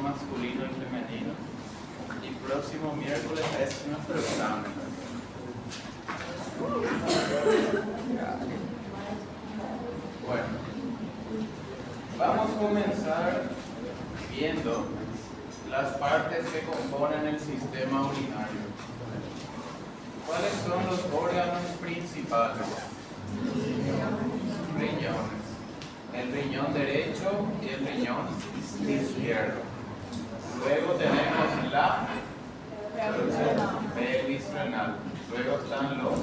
masculino y femenino. Y próximo miércoles es nuestro examen. Bueno, vamos a comenzar viendo las partes que componen el sistema urinario. ¿Cuáles son los órganos principales? Riñones. El riñón derecho y el riñón izquierdo. Luego tenemos la pelvis renal. Luego están los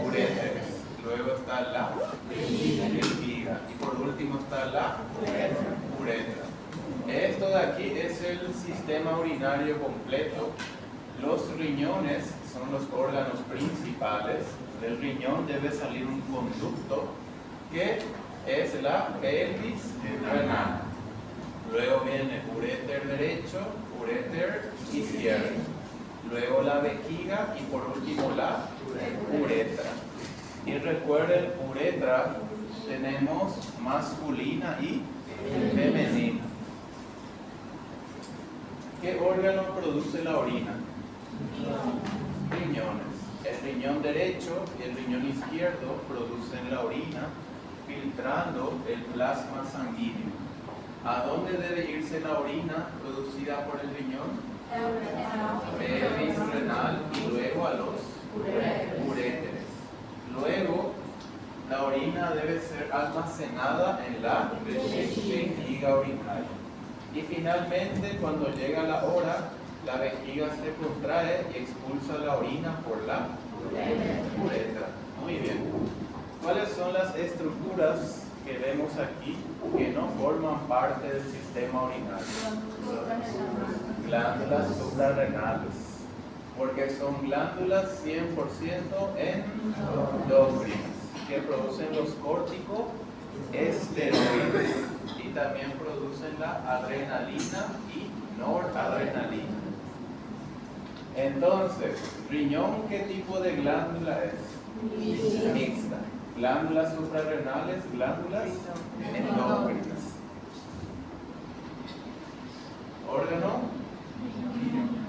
uréteres. Luego está la vejiga. Y por último está la uretra. Esto de aquí es el sistema urinario completo. Los riñones son los órganos principales. Del riñón debe salir un conducto que es la pelvis renal. Luego viene uréter derecho, uréter izquierdo. Luego la vejiga y por último la uretra. Y recuerden, uretra tenemos masculina y femenina. ¿Qué órgano produce la orina? Riñones. El riñón derecho y el riñón izquierdo producen la orina filtrando el plasma sanguíneo. ¿A dónde debe irse la orina producida por el riñón? Pelvis renal y luego a los uréteres. Luego, la orina debe ser almacenada en la vejiga urinaria. Y finalmente, cuando llega la hora, la vejiga se contrae y expulsa la orina por la uretra. Muy bien. ¿Cuáles son las estructuras que vemos aquí que no forman parte del sistema urinario? Glándulas suprarrenales, porque son glándulas 100% endócrinas que producen los corticosteroides y también producen la adrenalina y noradrenalina. Entonces, riñón, ¿qué tipo de glándula es? Mixta. Glándulas suprarrenales, glándulas endócrinas. Órgano,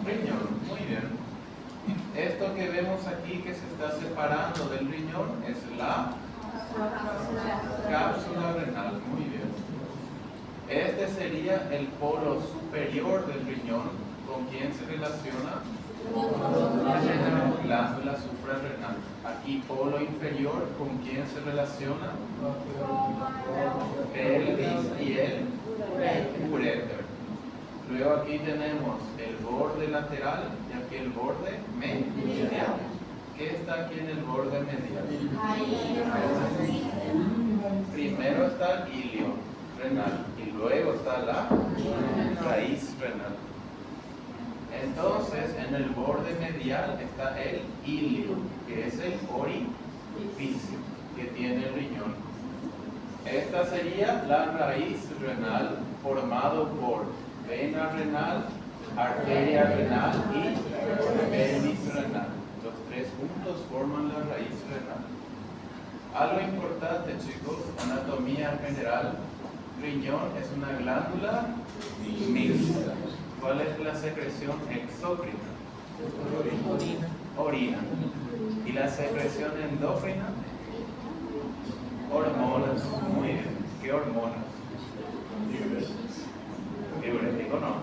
riñón. Muy bien. Esto que vemos aquí que se está separando del riñón es la cápsula renal. Muy bien. Este sería el polo superior del riñón. ¿Con quién se relaciona? Glándula suprarrenal. Aquí polo inferior, ¿con quién se relaciona? Pelvis y el uréter. Luego aquí tenemos el borde lateral y aquí el borde medial. ¿Qué está aquí en el borde medial? Primero está el ilio renal y luego está la raíz renal. Entonces, en el borde medial está el ilio, que es el orificio que tiene el riñón. Esta sería la raíz renal formado por vena renal, arteria renal y pelvis renal. Los tres juntos forman la raíz renal. Algo importante, chicos, anatomía general. Riñón es una glándula mixta. ¿Cuál es la secreción exócrina? Orina. ¿Y la secreción endócrina? Hormonas. Muy bien. ¿Qué hormonas? Diurético, no.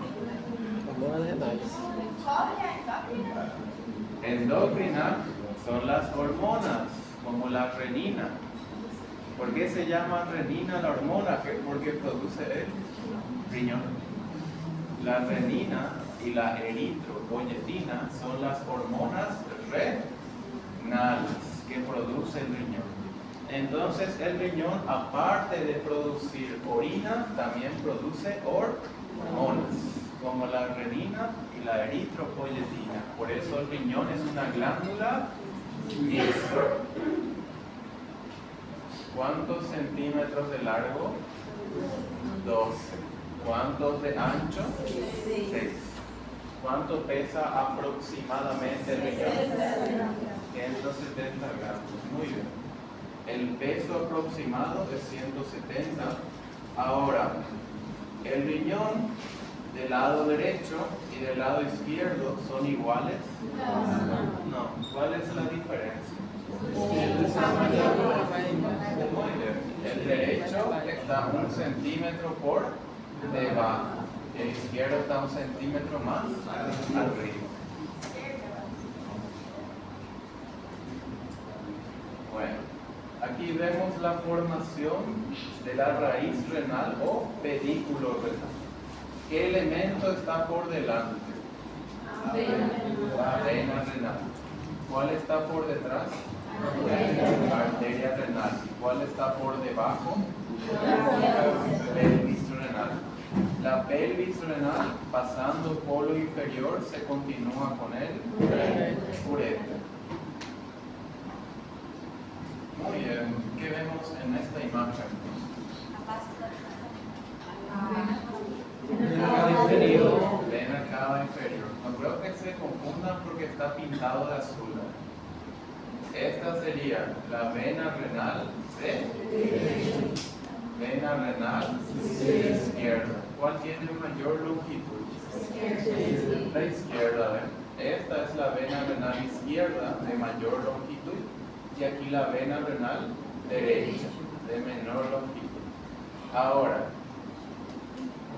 Endócrina son las hormonas, como la renina. ¿Por qué se llama renina la hormona? Porque produce el riñón. La renina y la eritropoyetina son las hormonas renales que produce el riñón. Entonces el riñón, aparte de producir orina, también produce hormonas, como la renina y la eritropoyetina. Por eso el riñón es una glándula mixta. ¿Cuántos centímetros de largo? 12. ¿Cuántos de ancho? 6. ¿Cuánto pesa aproximadamente el riñón? 170 gramos. Muy bien. El peso aproximado es 170. Ahora, el riñón del lado derecho y del lado izquierdo son iguales? No. ¿Cuál es la diferencia? Muy bien. El derecho está 1 centímetro por debajo. El izquierdo está 1 centímetro más arriba. Bueno, aquí vemos la formación de la raíz renal o pedículo renal. ¿Qué elemento está por delante? La vena renal. ¿Cuál está por detrás? Arteria renal. ¿Cuál está por debajo? Pelvis renal. La pelvis renal, pasando polo inferior, se continúa con el ureter. Muy bien. ¿Qué vemos en esta imagen? Vena cava inferior. No creo que se confundan porque está pintado de azul. Esta sería la vena renal derecha. Vena renal izquierda. ¿Cuál tiene mayor longitud? La izquierda. Esta es la vena renal izquierda de mayor longitud y aquí la vena renal derecha de menor longitud. Ahora,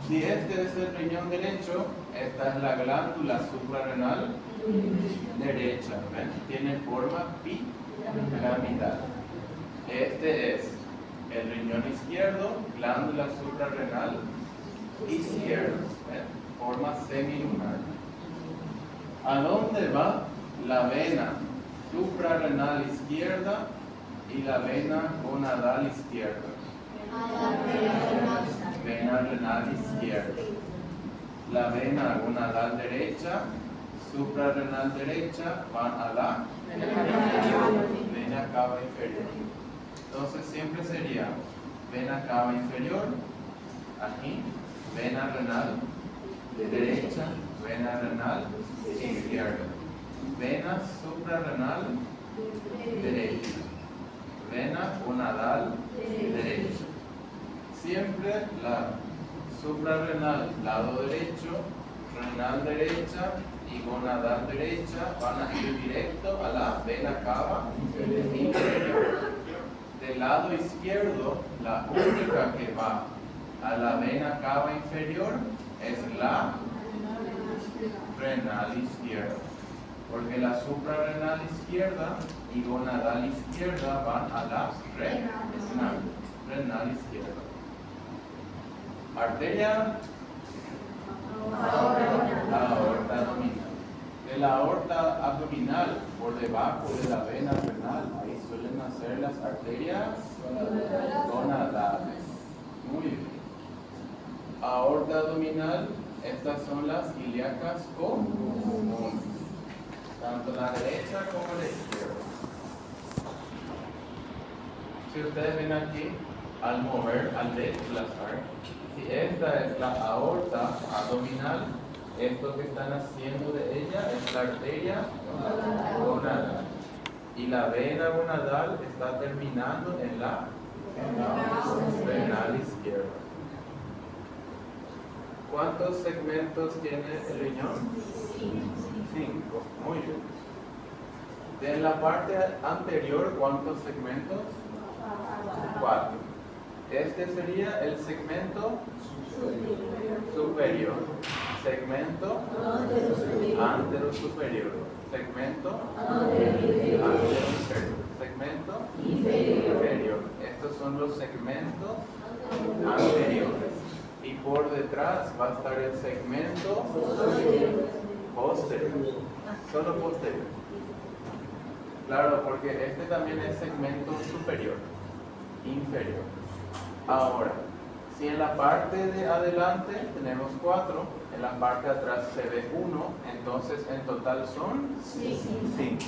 si este es el riñón derecho, esta es la glándula suprarrenal derecha. ¿Ven? Tiene forma piramidal. Este es el riñón izquierdo, glándula suprarrenal izquierda. ¿Ven? Forma semilunar. ¿A dónde va la vena suprarrenal izquierda y la vena gonadal izquierda? Vena renal izquierda. La vena gonadal derecha, suprarrenal derecha, van a la vena cava inferior. Entonces siempre sería vena cava inferior, aquí, vena renal derecha, vena renal izquierda, vena suprarrenal derecha, vena gonadal derecha. Siempre la suprarrenal, lado derecho, renal derecha y gonadal derecha van a ir directo a la vena cava inferior. Del lado izquierdo, la única que va a la vena cava inferior es la renal izquierda, porque la suprarrenal izquierda y gonadal izquierda van a la renal izquierda. Arteria, aorta abdominal. De la aorta abdominal, por debajo de la vena renal, ahí suelen nacer las arterias gonadales. Muy bien. Aorta abdominal, estas son las ilíacas comunes, tanto la derecha como la izquierda. Si ustedes ven aquí, al mover, al desplazar, si esta es la aorta abdominal, esto que están haciendo de ella es la arteria gonadal. Y la vena gonadal está terminando en la renal izquierda. ¿Cuántos segmentos tiene el riñón? 5. Muy bien. De la parte anterior, ¿cuántos segmentos? 4. Este sería el segmento superior. Segmento anterosuperior. Segmento anteroinferior. Segmento inferior. Estos son los segmentos anteriores. Y por detrás va a estar el segmento posterior. Solo posterior. Claro, porque este también es segmento superior, inferior. Ahora, si en la parte de adelante tenemos 4, en la parte de atrás se ve 1, entonces en total son 5.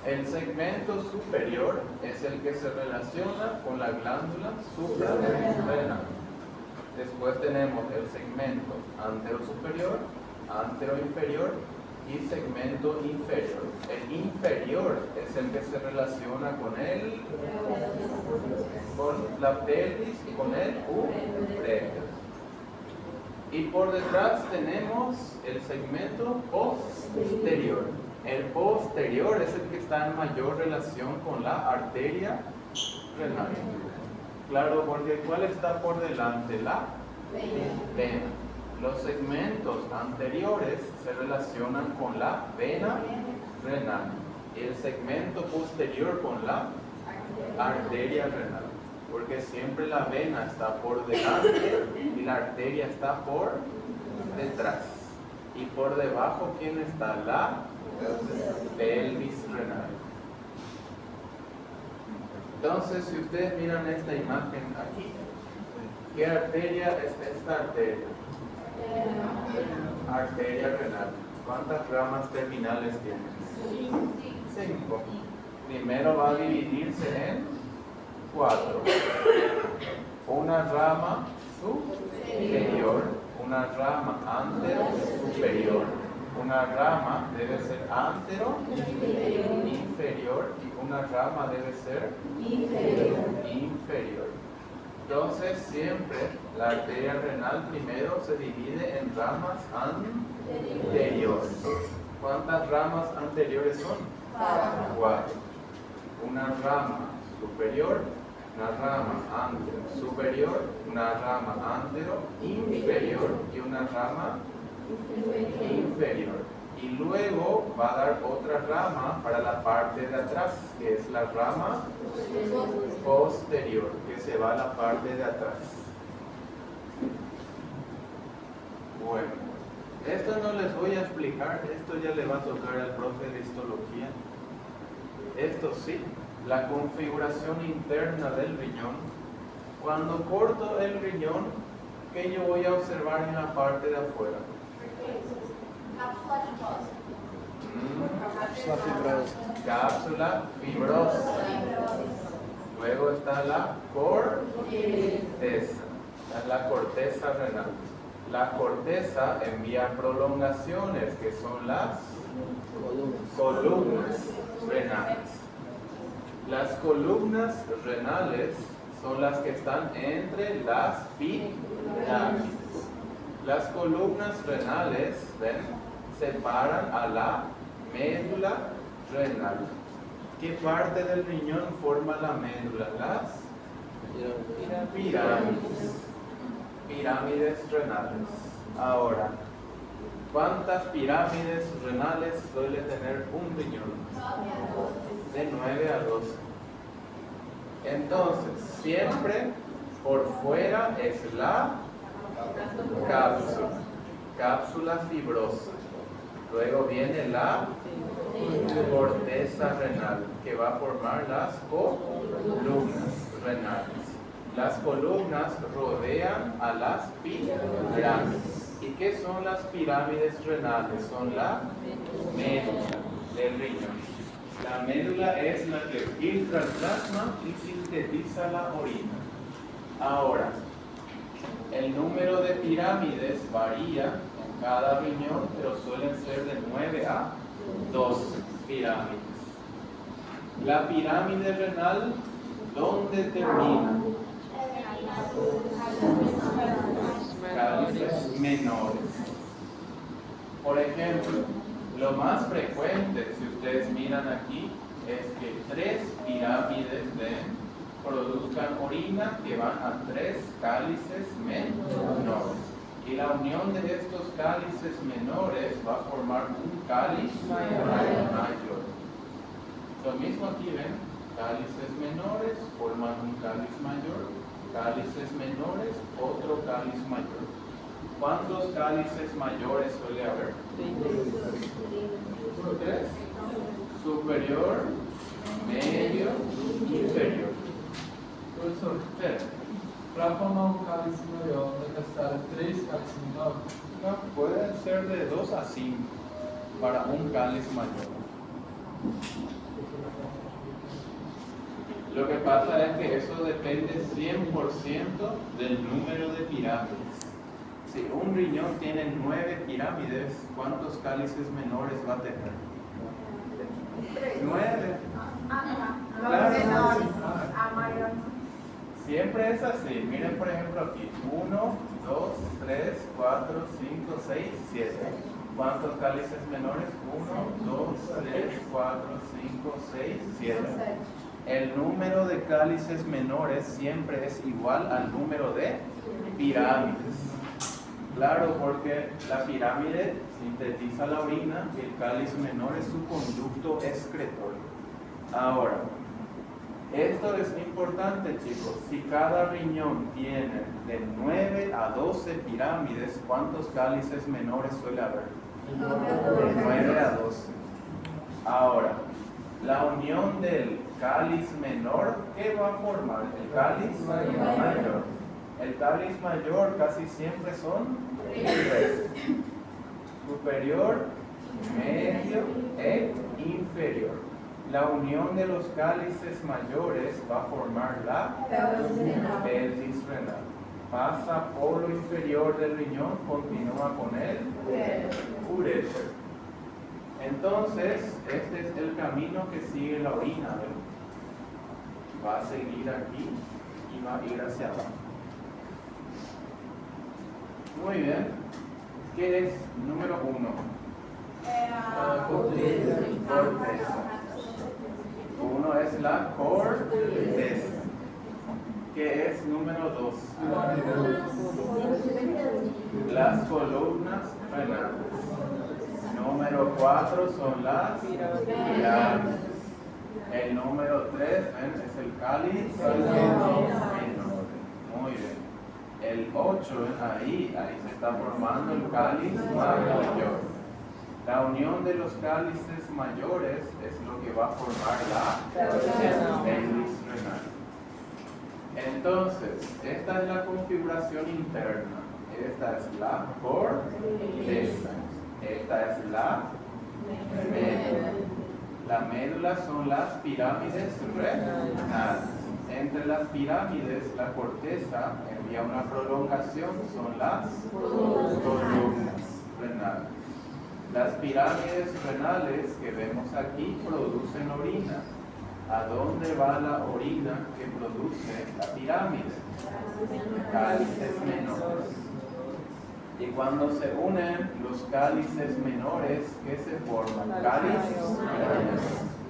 El segmento superior es el que se relaciona con la glándula suprarrenal. Después tenemos el segmento anterosuperior, anteroinferior y segmento inferior. El inferior es el que se relaciona con la pelvis y con el ureter. Y por detrás tenemos el segmento posterior. El posterior es el que está en mayor relación con la arteria renal. Claro, porque ¿cuál está por delante? La vena. Los segmentos anteriores se relacionan con la vena renal y el segmento posterior con la arteria renal, porque siempre la vena está por delante y la arteria está por detrás. Y por debajo, ¿quién está? La pelvis renal. Entonces, si ustedes miran esta imagen aquí, ¿qué arteria es esta arteria? Arteria renal. ¿Cuántas ramas terminales tiene? 5. Primero va a dividirse en 4. Una rama superior, una rama antero-superior, una rama debe ser antero-inferior y una rama debe ser inferior. Entonces siempre la arteria renal primero se divide en ramas anteriores. ¿Cuántas ramas anteriores son? 4. Una rama superior, una rama antero superior, una rama antero inferior y una rama inferior. Y luego va a dar otra rama para la parte de atrás, que es la rama posterior, que se va a la parte de atrás. Bueno, esto no les voy a explicar, esto ya le va a tocar al profe de histología. Esto sí, la configuración interna del riñón. Cuando corto el riñón, ¿qué yo voy a observar en la parte de afuera? Cápsula fibrosa. Luego está la corteza. Es la corteza renal. La corteza envía prolongaciones, que son las columnas renales. Las columnas renales son las que están entre las pirámides. Las columnas renales, ¿ven?, separan a la médula renal. ¿Qué parte del riñón forma la médula? Las pirámides. Pirámides renales. Ahora, ¿cuántas pirámides renales suele tener un riñón? De 9 a 12. Entonces, siempre por fuera es la cápsula fibrosa. Luego viene la corteza renal, que va a formar las columnas renales. Las columnas rodean a las pirámides. ¿Y qué son las pirámides renales? Son la médula del riñón. La médula es la que filtra el plasma y sintetiza la orina. Ahora, el número de pirámides varía en cada riñón, pero suelen ser de 9 a 12 pirámides. La pirámide renal, ¿dónde termina? Cálices menores. Por ejemplo, lo más frecuente, si ustedes miran aquí, es que 3 pirámides produzcan orina que van a 3 cálices menores. Y la unión de estos cálices menores va a formar un cáliz mayor. Lo mismo aquí, ven, cálices menores forman un cáliz mayor, cálices menores, otro cáliz mayor. ¿Cuántos cálices mayores suele haber? 3. Superior, medio, inferior. Professor, para formar um cálice maior, é necessário 3 cálices menores? No, pueden ser de 2 a 5 para un cáliz mayor. Lo que pasa es que eso depende 100% del número de pirámides. Si un riñón tiene 9 pirámides, ¿cuántos cálices menores va a tener? 9. Claro. Siempre es así. Miren, por ejemplo, aquí 1, 2, 3, 4, 5, 6, 7. ¿Cuántos cálices menores? 1, 2, 3, 4, 5, 6, 7. El número de cálices menores siempre es igual al número de pirámides. Claro, porque la pirámide sintetiza la orina y el cáliz menor es su conducto excretor. Ahora, esto es importante, chicos. Si cada riñón tiene de 9 a 12 pirámides, ¿cuántos cálices menores suele haber? De 9 a 12. Ahora, la unión del cáliz menor, ¿qué va a formar? El cáliz mayor. El cáliz mayor casi siempre son 3. Superior, medio e inferior. La unión de los cálices mayores va a formar la pelvis renal. Pasa por lo inferior del riñón, continúa con el uréter. Entonces, este es el camino que sigue la orina, ¿verdad? Va a seguir aquí y va a ir hacia abajo. Muy bien. ¿Qué es número 1? Corteza. 1 es la corteza. ¿Qué es número 2? Las columnas renales. Número 4 son las pirámides. El número 3 es el cáliz menor. Muy bien. El 8, ahí se está formando el cáliz mayor. La unión de los cálices mayores es lo que va a formar la pelvis renal. Entonces, esta es la configuración interna. Esta es la corteza. Esta es la médula. La médula son las pirámides renales. Entre las pirámides, la corteza envía una prolongación, son las columnas renales. Las pirámides renales que vemos aquí producen orina. ¿A dónde va la orina que produce la pirámide? Cálices menores. Y cuando se unen los cálices menores, ¿qué se forman? Cáliz mayor.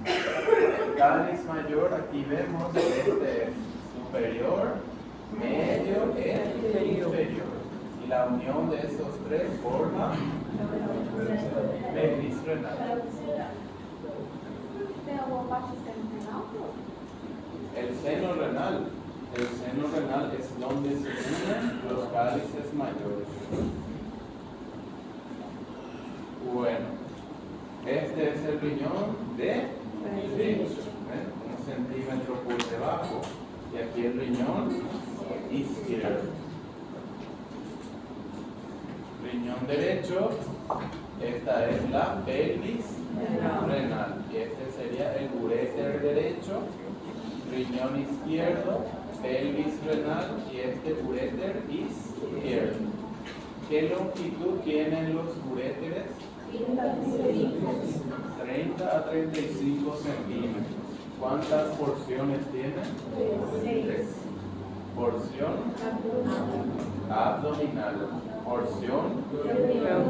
El cáliz mayor, aquí vemos, este superior, medio e inferior. Y la unión de estos tres forma pelvis renal. El seno renal. El seno renal es donde se unen los cálices mayores. Bueno, este es el riñón derecho, 1 centímetro por debajo, y aquí el riñón izquierdo. Riñón derecho, esta es la pelvis renal, y este sería el uréter derecho. Riñón izquierdo, pelvis renal y este uréter izquierdo. ¿Qué longitud tienen los uréteres? 30 a 35 centímetros. ¿Cuántas porciones tienen? 3. Porción abdominal. Porción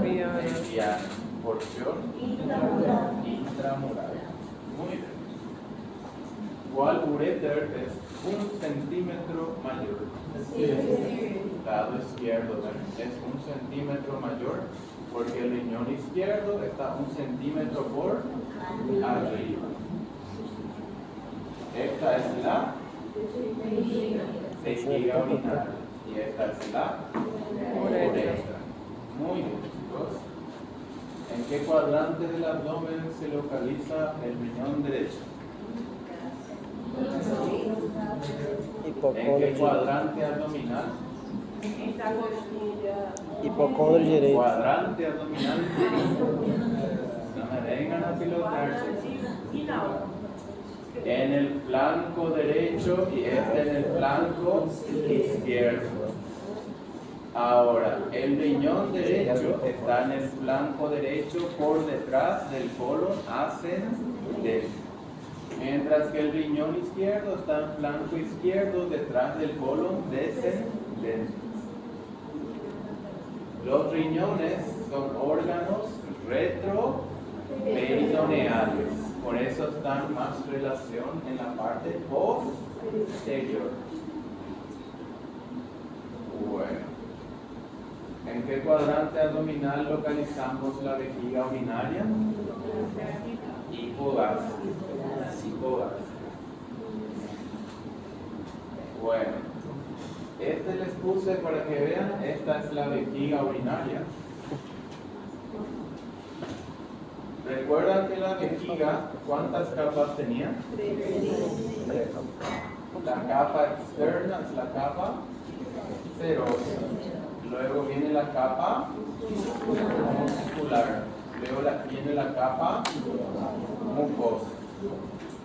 mediana. Porción intramural. Muy bien. ¿Cuál uréter es 1 centímetro mayor? Lado izquierdo es 1 centímetro mayor porque el riñón izquierdo está 1 centímetro por arriba. Esta es la vejiga urinaria y esta es la uretra. Muy bien, chicos. ¿En qué cuadrante del abdomen se localiza el riñón derecho? ¿En qué cuadrante abdominal? Hipocondrio direito. Cuadrante abdominal. No me vengan a pilotar. En el flanco derecho y este en el flanco izquierdo. Ahora, el riñón derecho está en el flanco derecho por detrás del colon ascendente. Mientras que el riñón izquierdo está en flanco izquierdo detrás del colon descendente. Los riñones son órganos retroperitoneales, por eso están más relación en la parte posterior. Bueno, ¿en qué cuadrante abdominal localizamos la vejiga urinaria? Hipogástrico. Bueno, les puse para que vean, esta es la vejiga urinaria. ¿Recuerdan que la vejiga cuántas capas tenía? 3. La capa externa es la capa serosa. Luego viene la capa muscular. Luego viene la capa mucosa.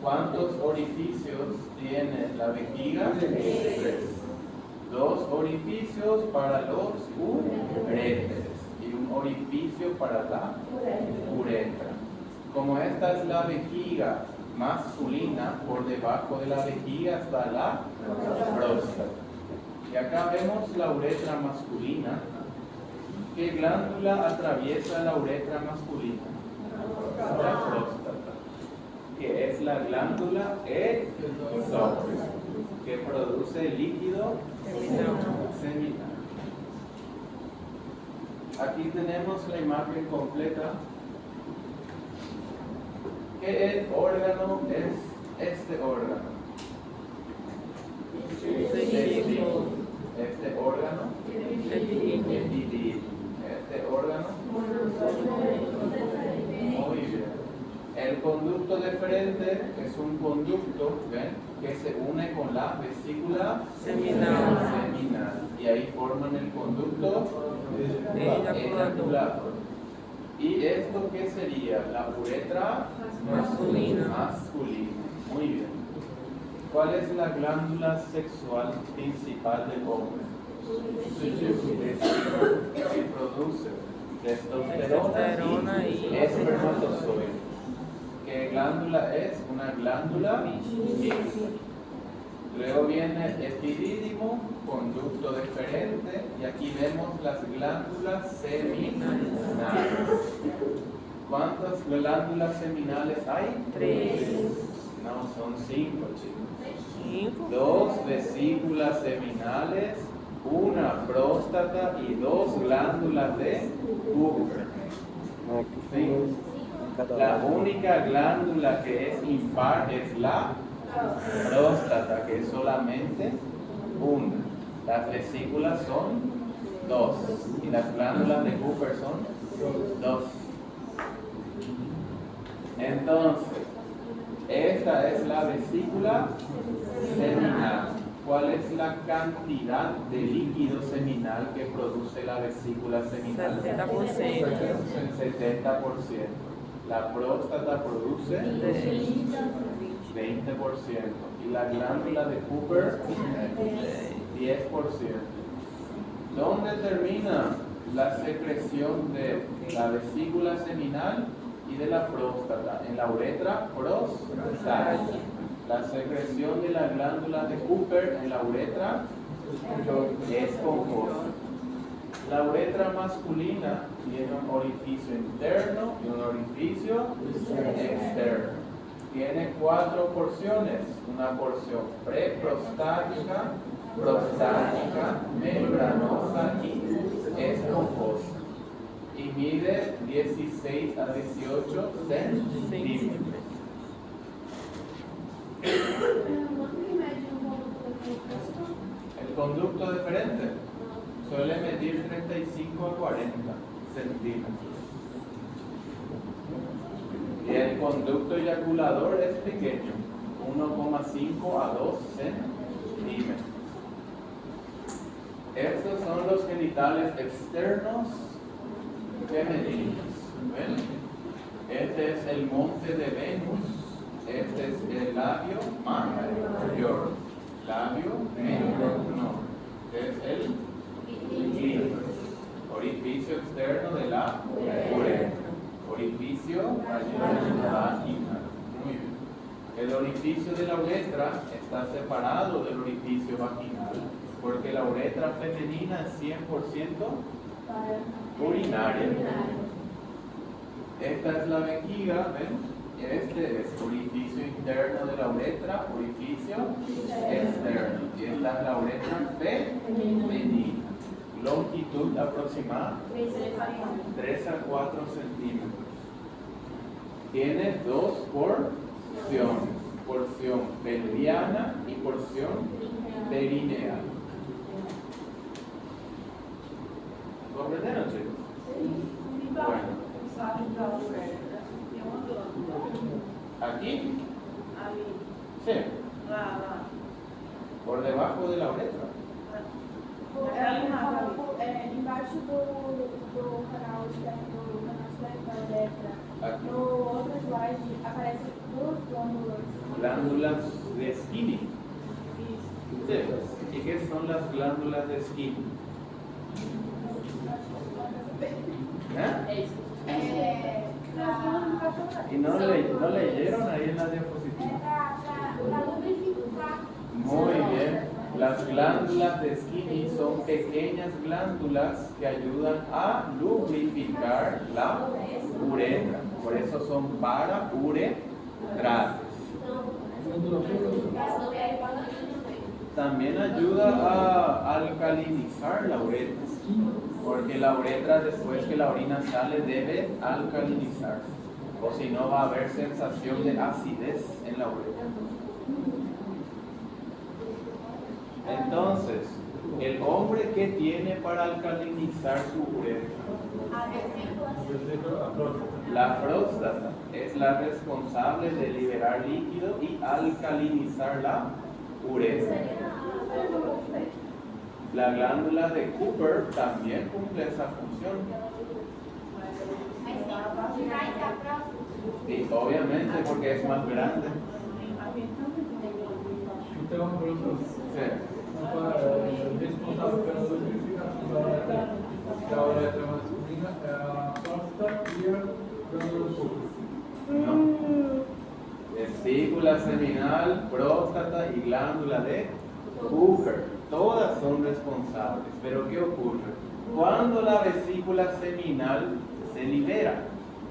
¿Cuántos orificios tiene la vejiga? 3. 2 orificios para los uréteres y un orificio para la uretra. Como esta es la vejiga masculina, por debajo de la vejiga está la próstata. Y acá vemos la uretra masculina. ¿Qué glándula atraviesa la uretra masculina? La próstata, que es la glándula exócrina, que produce líquido seminal. Aquí tenemos la imagen completa. ¿Qué órgano es este órgano? Este órgano, epidídimo. Este órgano, muy bien. El conducto deferente es un conducto, ¿ven?, que se une con la vesícula seminal y ahí forman el conducto eyaculador. ¿Y esto qué sería? La uretra masculina. Muy bien. ¿Cuál es la glándula sexual principal del hombre? Que produce testosterona y espermatozoide. ¿Qué glándula es? Una glándula mixta. Luego viene epidídimo, conducto deferente, y aquí vemos las glándulas seminales. ¿Cuántas glándulas seminales hay? 3. No, son 5, chicos. 2 vesículas seminales, una próstata y 2 glándulas de Cooper. ¿Sí? La única glándula que es impar es la próstata, que es solamente una. Las vesículas son 2 y las glándulas de Cooper son 2. Entonces, esta es la vesícula seminal. ¿Cuál es la cantidad de líquido seminal que produce la vesícula seminal? 70%. La próstata produce 20%. Y la glándula de Cooper 10%. ¿Dónde termina la secreción de la vesícula seminal y de la próstata? En la uretra prostática. La secreción de la glándula de Cooper en la uretra es composta. La uretra masculina tiene un orificio interno y un orificio externo. Tiene 4 porciones. Una porción preprostática, prostática, membranosa y es composta. Y mide 16 a 18 centímetros. El conducto deferente suele medir 35 a 40 centímetros. Y el conducto eyaculador es pequeño, 1,5 a 2 centímetros. Estos son los genitales externos femeninos. ¿Ven? Este es el monte de Venus. Este es el labio mayor. Labio menor. Este es el clítoris. Orificio externo de la uretra. Orificio vaginal. Muy bien. El orificio de la uretra está separado del orificio vaginal, porque la uretra femenina es 100% urinaria. Esta es la vejiga, ¿ven? Este es orificio interno de la uretra, orificio externo. Y esta es la uretra femenina. Longitud aproximada 3 a 4 centímetros. Tiene dos porciones, porción pelviana y porción perineal. ¿Comprendieron, chicos? Bueno. ¿Aquí? Sí. Por debajo de la uretra. Embaixo do canal externo da uretra. Aquí. No outro slide aparecem duas glândulas. Glándulas de Skinny. Sí. ¿Y qué son las glándulas de Skinny? ¿Eh? ¿Y no leyeron ahí en la diapositiva? Para lubrificar. Muy bien. Las glándulas de Skinny son pequeñas glándulas que ayudan a lubrificar la uretra. Por eso son parauretrales. También ayuda a alcalinizar la uretra. Porque la uretra, después que la orina sale, debe alcalinizarse. O si no, va a haber sensación de acidez en la uretra. Entonces, el hombre, ¿qué tiene para alcalinizar su uretra? La próstata es la responsable de liberar líquido y alcalinizar la uretra. La glándula de Cooper también cumple esa función. Y obviamente porque es más grande. Então, professor, responsável pela lubrificação da uretra masculina é a próstata e a glândula de Cooper. No. Vesícula seminal, próstata y glándula de Cooper. Todas son responsables. Pero ¿qué ocurre? Cuando la vesícula seminal se libera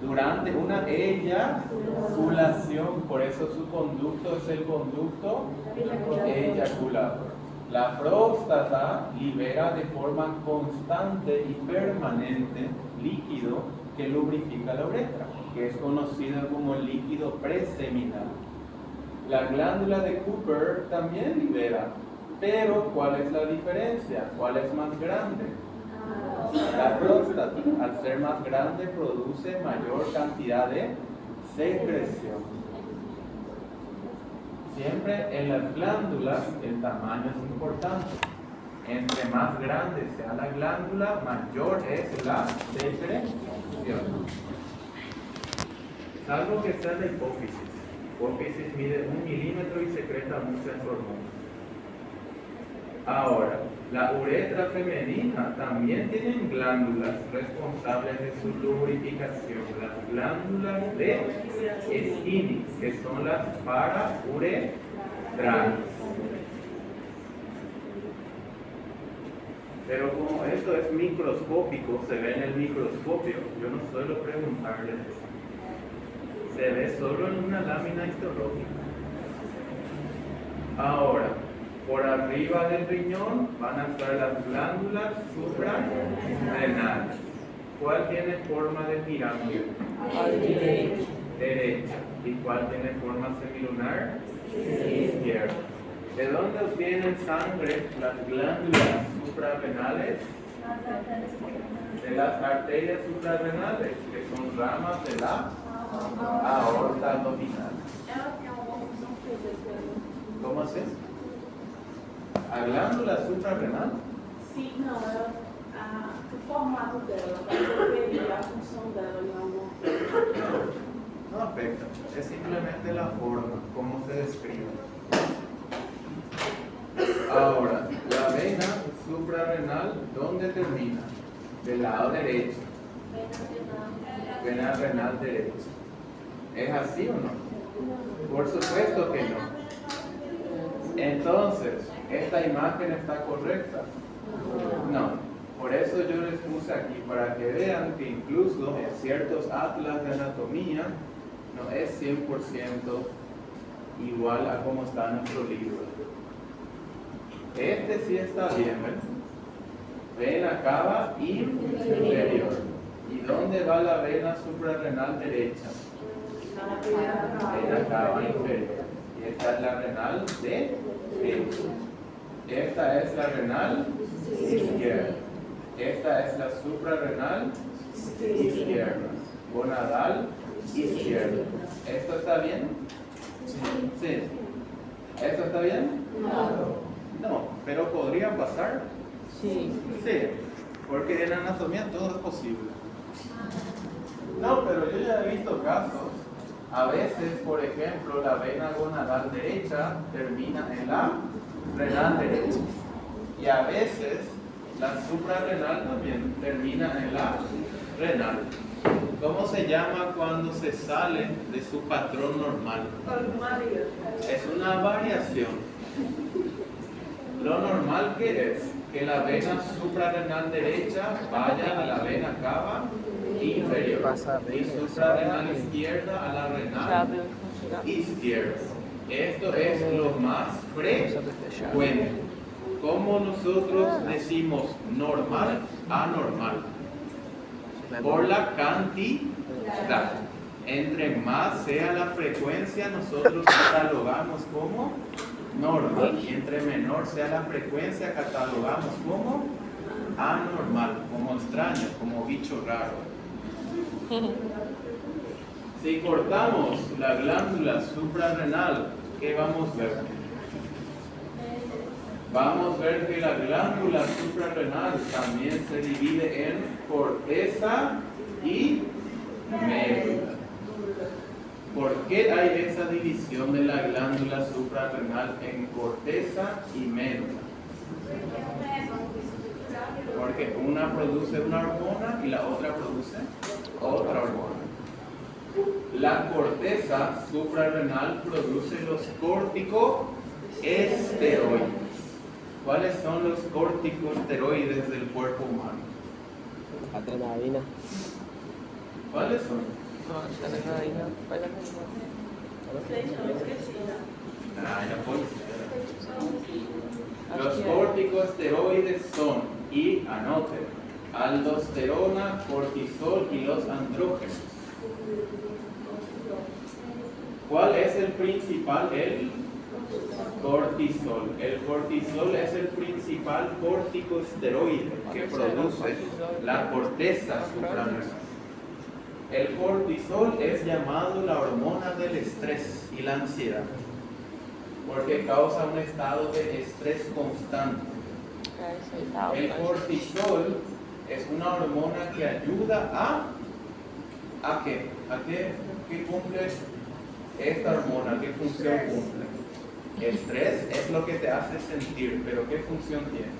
durante una eyaculación, por eso su conducto es el conducto eyaculador. La próstata libera de forma constante y permanente líquido que lubrifica la uretra, que es conocido como el líquido preseminal. La glándula de Cooper también libera, pero ¿cuál es la diferencia? ¿Cuál es más grande? La próstata, al ser más grande, produce mayor cantidad de secreción. Siempre en las glándulas el tamaño es importante. Entre más grande sea la glándula, mayor es la secreción. Salvo que sea la hipófisis. La hipófisis mide 1 milímetro y secreta muchas hormonas. Ahora, la uretra femenina también tiene glándulas responsables de su lubrificación, las glándulas de Skinny, que son las parauretrales. Pero como esto es microscópico, se ve en el microscopio, yo no suelo preguntarles eso. Se ve solo en una lámina histológica. Ahora, por arriba del riñón van a estar las glándulas suprarrenales. ¿Cuál tiene forma de pirámide? Derecha. ¿Y cuál tiene forma semilunar? Izquierda. ¿De dónde obtienen sangre las glándulas suprarrenales? De las arterias suprarrenales, que son ramas de la aorta abdominal. ¿Cómo es eso? A glândula suprarrenal? Sim, não, o formato dela vai interferir a função dela em alguma coisa. No afecta, es simplemente la forma, cómo se describe. Ahora, la vena suprarrenal, ¿dónde termina? Del lado derecho. Vena renal derecha. ¿Es así o no? Por supuesto que no. Entonces, ¿esta imagen está correcta? No. Por eso yo les puse aquí, para que vean que incluso en ciertos atlas de anatomía no es 100% igual a como está en nuestro libro. Este sí está bien, ¿ves? Vena cava inferior. ¿Y dónde va la vena suprarrenal derecha? Vena cava inferior. Y esta es la renal derecha. Esta es la renal izquierda. Esta es la suprarrenal izquierda. Gonadal izquierda. ¿Esto está bien? Sí. ¿Esto está bien? No, pero podría pasar. Sí, porque en anatomía todo es posible. No, pero yo ya he visto casos. A veces, por ejemplo, la vena gonadal derecha termina en la renal derecha. Y a veces, la suprarrenal también termina en la renal. ¿Cómo se llama cuando se sale de su patrón normal? Es una variación. Lo normal que es que la vena suprarrenal derecha vaya a la vena cava inferior y suprarrenal izquierda a la renal izquierda. Esto es lo más frecuente. Como nosotros decimos normal, anormal. Por la cantidad. Entre más sea la frecuencia, nosotros catalogamos como normal. Y entre menor sea la frecuencia, catalogamos como anormal, como extraño, como bicho raro. Si cortamos la glándula suprarrenal, ¿qué vamos a ver? Vamos a ver que la glándula suprarrenal también se divide en corteza y médula. ¿Por qué hay esa división de la glándula suprarrenal en corteza y médula? Porque una produce una hormona y la otra produce otra hormona. La corteza suprarrenal produce los corticosteroides. ¿Cuáles son los corticosteroides del cuerpo humano? Adrenalina. ¿Cuáles son? Ya puede ser. Los corticosteroides son, y anoten, aldosterona, cortisol y los andrógenos. ¿Cuál es el principal? El cortisol. El cortisol es el principal corticosteroide que produce la corteza suprarrenal. El cortisol es llamado la hormona del estrés y la ansiedad, porque causa un estado de estrés constante. El cortisol es una hormona que ayuda ¿a qué? ¿Qué cumple esta hormona? ¿Qué función cumple? Estrés es lo que te hace sentir, pero ¿qué función tiene?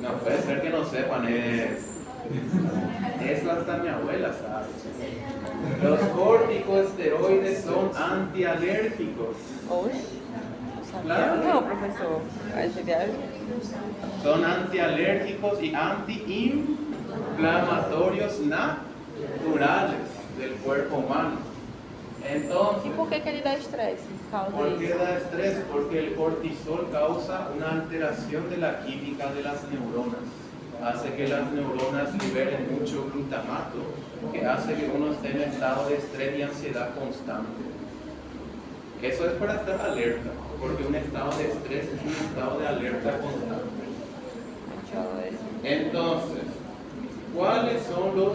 No, puede ser que no sepan, eso hasta mi abuela sabe. Los corticosteroides son antialérgicos. Claro. No, profesor. Son antialérgicos y antiinflamatorios naturales del cuerpo humano. Entonces, ¿Y por qué ele dá estresse? ¿por qué da estrés? Porque el cortisol causa una alteración de la química de las neuronas. Hace que las neuronas liberen mucho glutamato, que hace que uno esté en estado de estrés y ansiedad constante. Eso es para estar alerta, porque un estado de estrés es un estado de alerta constante. Entonces, ¿cuáles son los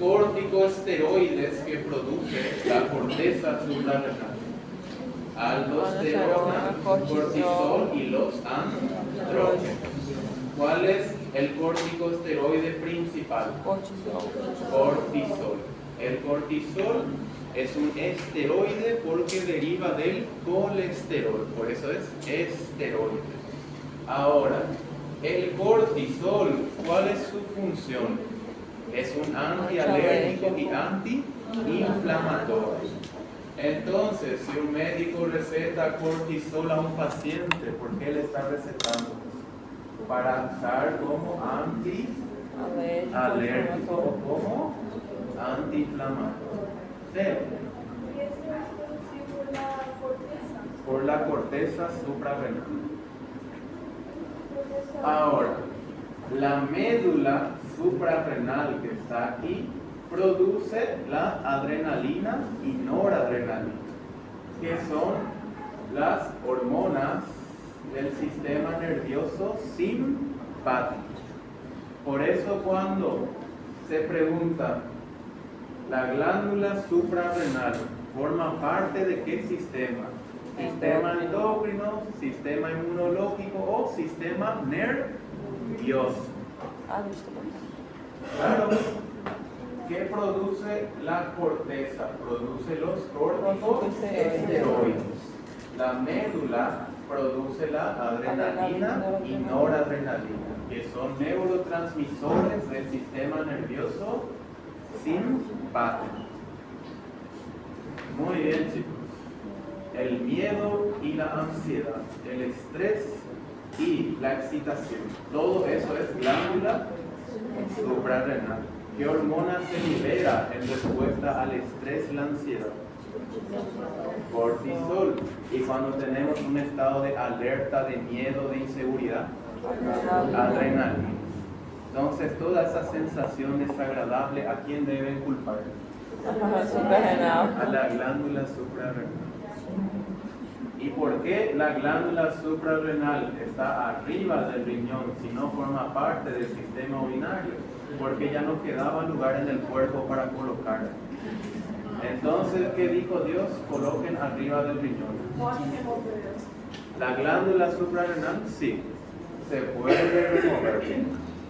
corticosteroides que produce la corteza suprarrenal? Aldosterona, cortisol y los andrógenos. ¿Cuál es el corticosteroide principal? Cortisol. El cortisol es un esteroide porque deriva del colesterol, por eso es esteroide. Ahora, el cortisol, ¿cuál es su función? Es un antialérgico y antiinflamatorio. Entonces, si un médico receta cortisol a un paciente, ¿por qué le está recetando? Para usar como antialérgico o como antiinflamatorio. Sí. Por la corteza suprarrenal. Ahora, la médula suprarrenal que está aquí produce la adrenalina y noradrenalina, que son las hormonas del sistema nervioso simpático. Por eso cuando se pregunta, ¿la glándula suprarrenal forma parte de qué sistema? ¿Sistema endocrino, sistema inmunológico o sistema nervioso? Claro. ¿Qué produce la corteza? Produce los corticosteroides. La médula produce la adrenalina y noradrenalina, que son neurotransmisores del sistema nervioso simpático. Muy bien, chicos. El miedo y la ansiedad, el estrés y la excitación, todo eso es glándula suprarrenal. ¿Qué hormona se libera en respuesta al estrés y la ansiedad? Cortisol. Y cuando tenemos un estado de alerta, de miedo, de inseguridad, adrenalina. Entonces, toda esa sensación desagradable, ¿a quién deben culpar? A la glándula suprarrenal. ¿Y por qué la glándula suprarrenal está arriba del riñón si no forma parte del sistema urinario? Porque ya no quedaba lugar en el cuerpo para colocarla. Entonces, ¿qué dijo Dios? Coloquen arriba del riñón. La glándula suprarrenal, sí, se puede remover.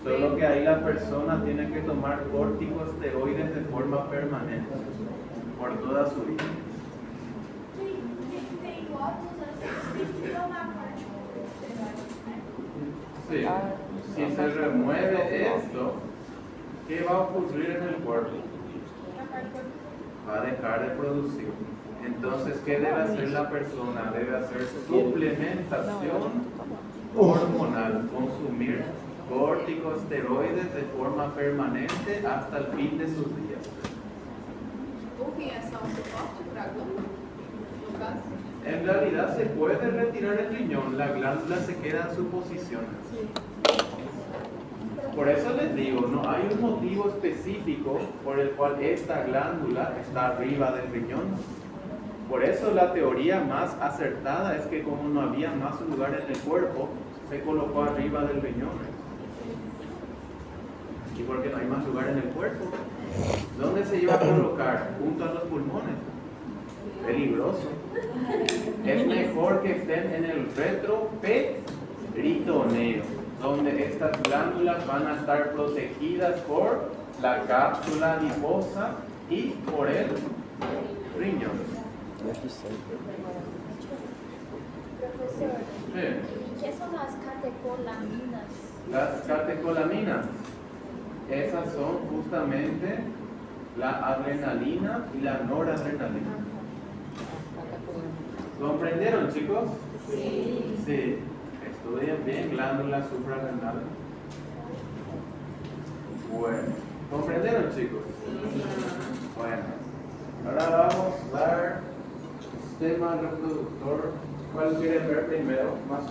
Solo que ahí la persona tiene que tomar corticosteroides de forma permanente por toda su vida. Sí, si se remueve esto, ¿qué va a ocurrir en el cuerpo? Va a dejar de producir. Entonces, ¿qué debe hacer la persona? Debe hacer suplementación hormonal, consumir corticosteroides de forma permanente hasta el fin de sus días. En realidad se puede retirar el riñón, la glándula se queda en su posición. Por eso les digo, no hay un motivo específico por el cual esta glándula está arriba del riñón. Por eso la teoría más acertada es que como no había más lugar en el cuerpo, se colocó arriba del riñón. ¿Y por qué no hay más lugar en el cuerpo? ¿Dónde se iba a colocar? Junto a los pulmones. Peligroso. Es mejor que estén en el retroperitoneo, donde estas glándulas van a estar protegidas por la cápsula adiposa y por el riñón. Profesor, Sí. ¿qué son las catecolaminas? Las catecolaminas, esas son justamente la adrenalina y la noradrenalina. ¿Comprendieron, chicos? Sí. Sí. Estudien bien glándula suprarrenal. Bueno. ¿Comprendieron, chicos? Bueno. Ahora vamos a ver sistema reproductor. ¿Cuál quieren ver primero? Más